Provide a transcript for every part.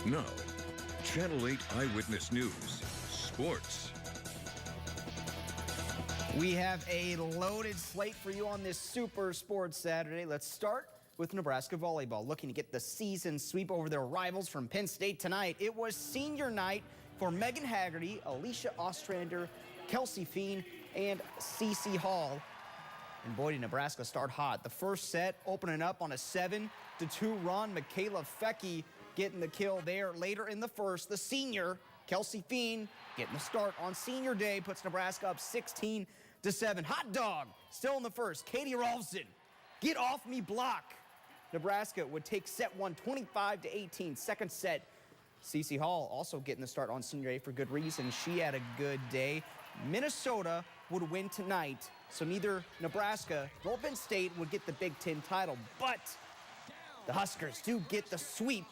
Now, Channel 8 Eyewitness News, Sports. We have a loaded slate for you on this Super Sports Saturday. Let's start with Nebraska Volleyball, looking to get the season sweep over their rivals from Penn State tonight. It was senior night for Megan Haggerty, Alicia Ostrander, Kelsey Fien, and Cece Hall. And boy, did Nebraska start hot. The first set opening up on a 7-2 run. Michaela Fecke getting the kill there later in the first. The senior, Kelsey Fien, getting the start on senior day, puts Nebraska up 16-7. Hot dog, still in the first. Katie Rolfson, get off me block. Nebraska would take set one 25-18. Second set, Cece Hall also getting the start on senior day for good reason. She had a good day. Minnesota would win tonight, so neither Nebraska nor Penn State would get the Big Ten title, but the Huskers do get the sweep,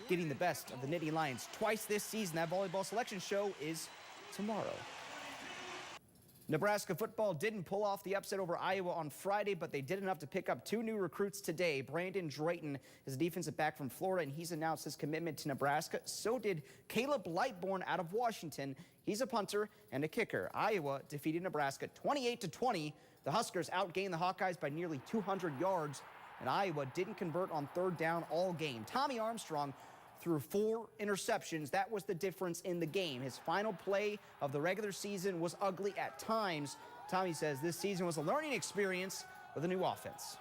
getting the best of the Nittany Lions twice this season. That volleyball selection show is tomorrow. Nebraska football didn't pull off the upset over Iowa on Friday, but they did enough to pick up 2 new recruits today. Brandon Drayton is a defensive back from Florida, and he's announced his commitment to Nebraska. So did Caleb Lightbourne out of Washington. He's a punter and a kicker. Iowa defeated Nebraska 28-20. The Huskers outgained the Hawkeyes by nearly 200 yards, and Iowa didn't convert on third down all game. Tommy Armstrong threw 4 interceptions. That was the difference in the game. His final play of the regular season was ugly at times. Tommy says this season was a learning experience with a new offense.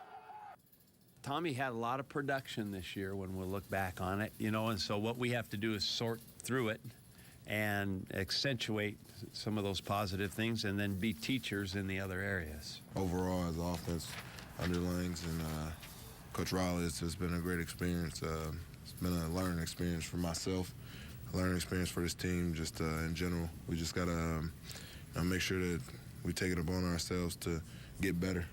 Tommy had a lot of production this year when we look back on it, and so what we have to do is sort through it and accentuate some of those positive things and then be teachers in the other areas. Overall, as offense underlings and Coach Riley, it's been a great experience. It's been a learning experience for myself, a learning experience for this team, just in general. We just got to make sure that we take it upon ourselves to get better.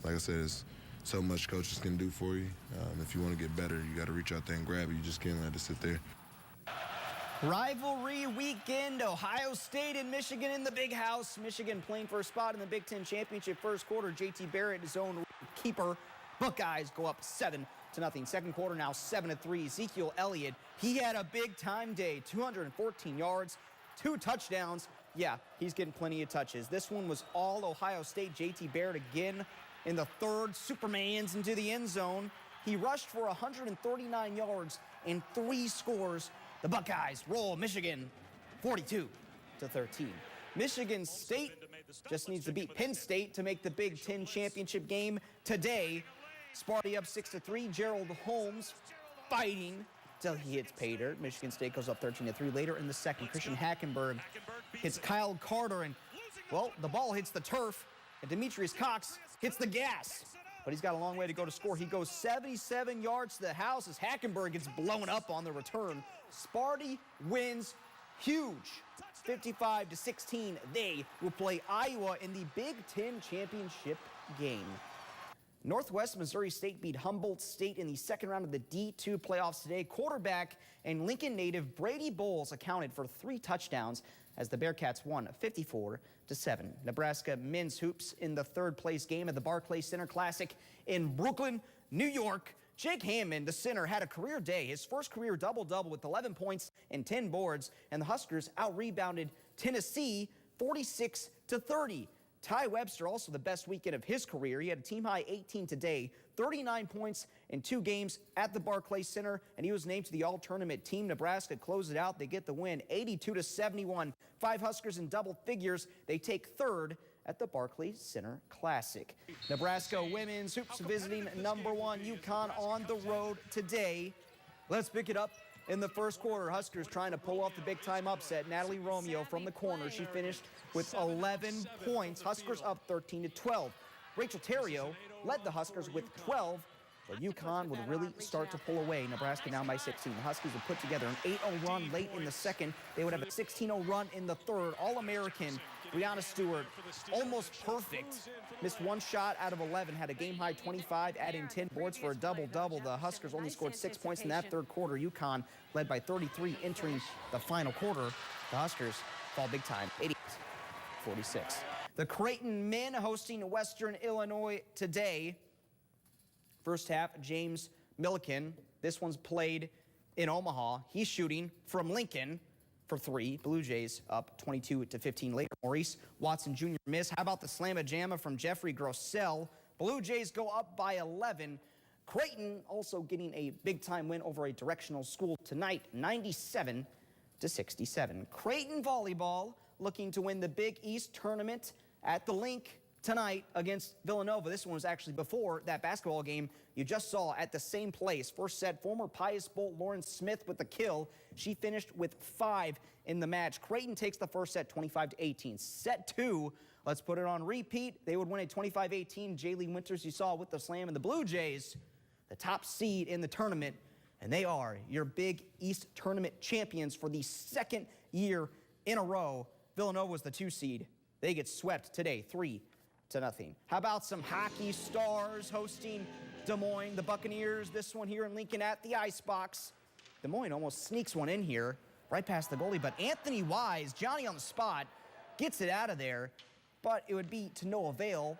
Like I said, there's so much coaches can do for you. If you want to get better, you got to reach out there and grab it. You just can't let it sit there. Rivalry weekend, Ohio State and Michigan in the big house. Michigan playing for a spot in the Big Ten Championship. First quarter, JT Barrett, his own keeper. Buckeyes go up 7-0. Second quarter now 7-3. Ezekiel Elliott, he had a big-time day. 214 yards, 2 touchdowns. Yeah, he's getting plenty of touches. This one was all Ohio State. JT Barrett again in the third. Supermans into the end zone. He rushed for 139 yards and 3 scores. The Buckeyes roll Michigan 42-13. Michigan State just needs to beat Penn State to make the Big Ten Championship game today. Sparty up 6-3. Gerald Holmes fighting till he hits pay dirt. Michigan State goes up 13-3 later in the second. Christian Hackenberg hits Kyle Carter, and, well, the ball hits the turf, and Demetrius Cox hits the gas. But he's got a long way to go to score. He goes 77 yards to the house as Hackenberg gets blown up on the return. Sparty wins huge, 55-16. They will play Iowa in the Big Ten Championship game. Northwest Missouri State beat Humboldt State in the second round of the D2 playoffs today. Quarterback and Lincoln native Brady Bowles accounted for 3 touchdowns as the Bearcats won 54-7. Nebraska men's hoops in the third-place game at the Barclays Center Classic in Brooklyn, New York. Jake Hammond, the center, had a career day, his first career double-double with 11 points and 10 boards, and the Huskers out-rebounded Tennessee 46-30. Ty Webster, also the best weekend of his career. He had a team-high 18 today, 39 points in 2 games at the Barclays Center, and he was named to the All-Tournament team. Nebraska closed it out. They get the win, 82-71. 5 Huskers in double figures. They take third at the Barclays Center Classic. Nebraska women's hoops visiting #1 UConn on the road today. Let's pick it up in the first quarter. Huskers trying to pull off the big-time upset. Natalie Romeo from the corner. She finished with 11 points. Huskers up 13-12. Rachel Terrio led the Huskers with 12, but UConn would really start to pull away. Nebraska down by 16. The Huskies would put together an 8-0 run late in the second. They would have a 16-0 run in the third. All-American Brianna Stewart, almost perfect. Missed 1 shot out of 11, had a game-high 25, adding 10 boards for a double-double. The Huskers only scored 6 points in that third quarter. UConn led by 33 entering the final quarter. The Huskers fall big time, 88-46. The Creighton men hosting Western Illinois today. First half, James Milliken. This one's played in Omaha. He's shooting from Lincoln for 3. Blue Jays up 22-15 later. Maurice Watson Jr. miss. How about the slamma-jamma from Jeffrey Grossell? Blue Jays go up by 11. Creighton also getting a big-time win over a directional school tonight, 97-67. Creighton volleyball looking to win the Big East tournament at the Link tonight against Villanova. This one was actually before that basketball game you just saw at the same place. First set, former Pius Bolt Lauren Smith with the kill. She finished with 5 in the match. Creighton takes the first set 25-18. Set 2, let's put it on repeat. They would win a 25-18. Jaylee Winters, you saw with the slam, and the Blue Jays, the top seed in the tournament, and they are your Big East tournament champions for the second year in a row. Villanova was the 2 seed. They get swept today, 3-0. How about some hockey stars hosting Des Moines, the Buccaneers? This one here in Lincoln at the Icebox. Des Moines almost sneaks one in here, right past the goalie, but Anthony Wise, Johnny on the spot, gets it out of there, but it would be to no avail.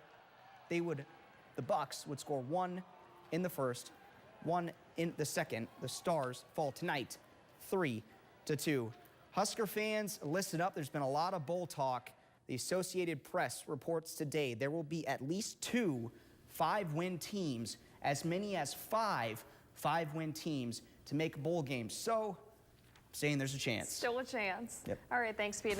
The Bucs would score 1 in the first, 1 in the second. The Stars fall tonight, 3-2. Husker fans, listen up. There's been a lot of bowl talk. The Associated Press reports today there will be at least 2 5-win teams, as many as 5 5-win teams to make bowl games. So, saying there's a chance. Still a chance. Yep. All right, thanks, Pete.